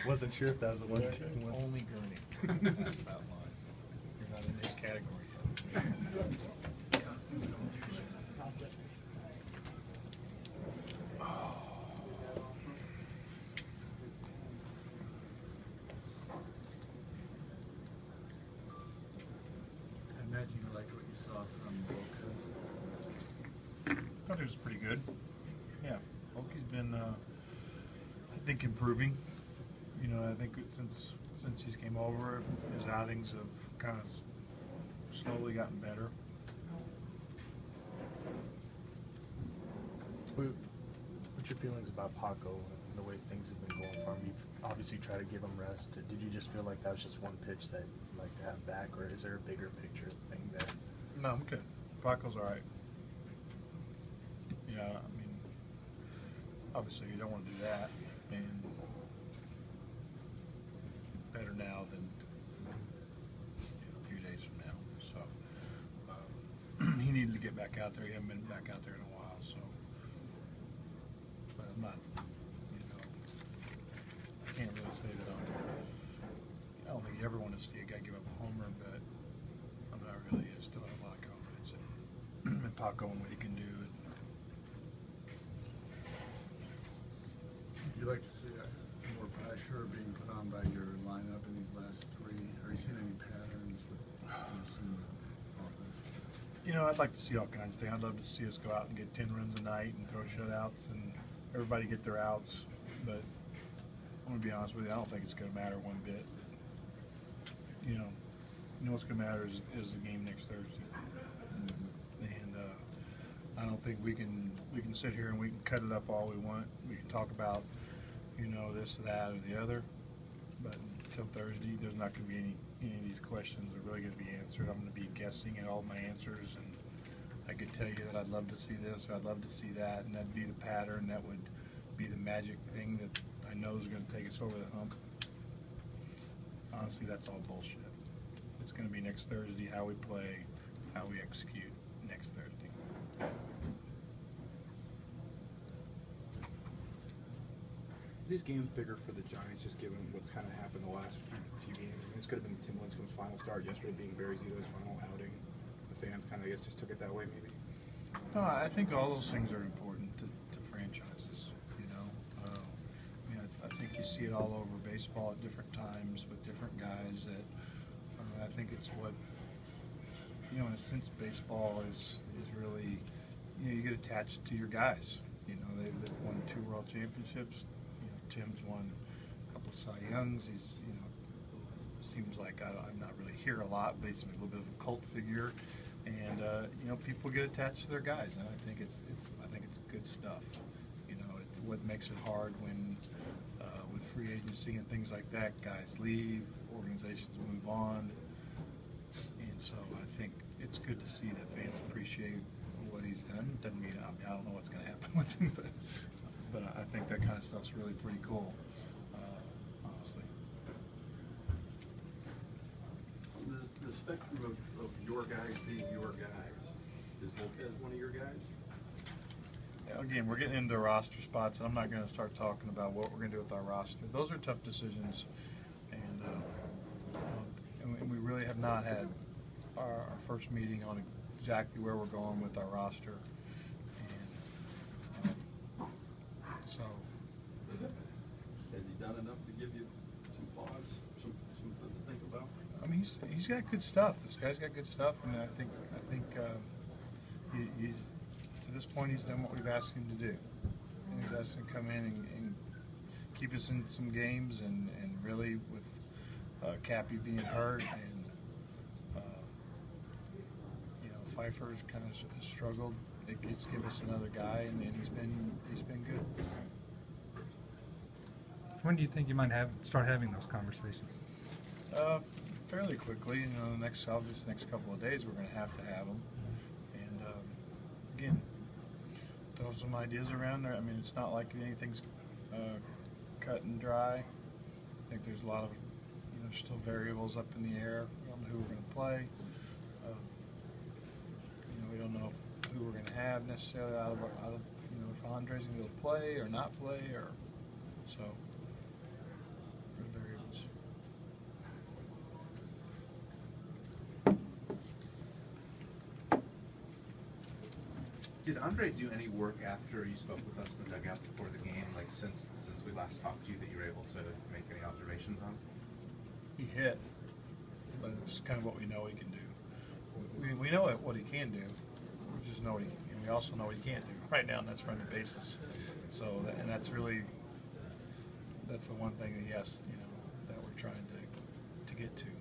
Wasn't sure if that was the one. Only Gurney. That's that line. You're not in this category yet. I imagine you liked what you saw from Boca. I thought it was pretty good. Yeah, Oki's been, I think, improving. You know, I think since he's came over, his outings have kind of slowly gotten better. What's your feelings about Paco and the way things have been going for him? You've obviously tried to give him rest. Did you just feel like that was just one pitch that you'd like to have back, or is there a bigger picture thing there? No, I'm good. Paco's all right. Yeah, I mean, obviously you don't want to do that, and better now than a few days from now. So he needed to get back out there. He hasn't been back out there in a while. So, but I'm not, I can't really say that I don't think you ever want to see a guy give up a homer, but I'm not really. I still have a lot of confidence in Paco and what he can do. You like to see more pressure being put on by your lineup in these last three? Are you seeing any patterns with some offense? I'd like to see all kinds of things. I'd love to see us go out and get 10 runs a night and throw shutouts and everybody get their outs. But I'm going to be honest with you, I don't think it's going to matter one bit. What's going to matter is the game next Thursday. And I don't think we can sit here and we can cut it up all we want. We can talk about this, that, or the other, but until Thursday, there's not going to be any of these questions are really going to be answered. I'm going to be guessing at all my answers, and I could tell you that I'd love to see this or I'd love to see that, and that'd be the pattern. That would be the magic thing that I know is going to take us over the hump. Honestly, that's all bullshit. It's going to be next Thursday how we play, how we execute next Thursday. These games bigger for the Giants, just given what's kind of happened the last few games. I mean, this could have been Tim Lincecum's final start yesterday, being Barry Zito's final outing. The fans kind of, I guess, just took it that way, maybe. No, I think all those things are important to franchises. I think you see it all over baseball at different times with different guys. That I think it's what in a sense, baseball is really you get attached to your guys. They've won 2 World Championships. Tim's won a couple of Cy Youngs. He's, seems like I'm not really here a lot, but he's a little bit of a cult figure, and people get attached to their guys, and I think it's good stuff. What makes it hard when with free agency and things like that, guys leave, organizations move on, and so I think it's good to see that fans appreciate what he's done. Doesn't mean I don't know what's going to happen with him, but I think that kind of stuff's really pretty cool, honestly. The spectrum of your guys being your guys, is Lopez one of your guys? Again, we're getting into roster spots, and I'm not going to start talking about what we're going to do with our roster. Those are tough decisions, and we really have not had our first meeting on exactly where we're going with our roster. So, has he done enough to give you some pause, something to think about? I mean, he's got good stuff. This guy's got good stuff, and I think he's to this point he's done what we've asked him to do. And he's asked him to come in and keep us in some games, and really with Cappy being hurt, and Pfeiffer's kind of struggled. It's give us another guy, and he's been good. When do you think you might start having those conversations? Fairly quickly. The next couple of days we're going to have them. And again, throw some ideas around there. I mean, it's not like anything's cut and dry. I think there's a lot of still variables up in the air. We don't know who we're going to play. We don't know who we're going to have necessarily out of if Andre's going to be able to play or not play, or so. Did Andre do any work after you spoke with us in the dugout before the game, like since we last talked to you, that you were able to make any observations on? He hit, but it's kind of what we know he can do. We know what he can do. We just know what and we also know what he can't do right now, and that's run the bases. So, and that's the one thing that, yes, that we're trying to get to.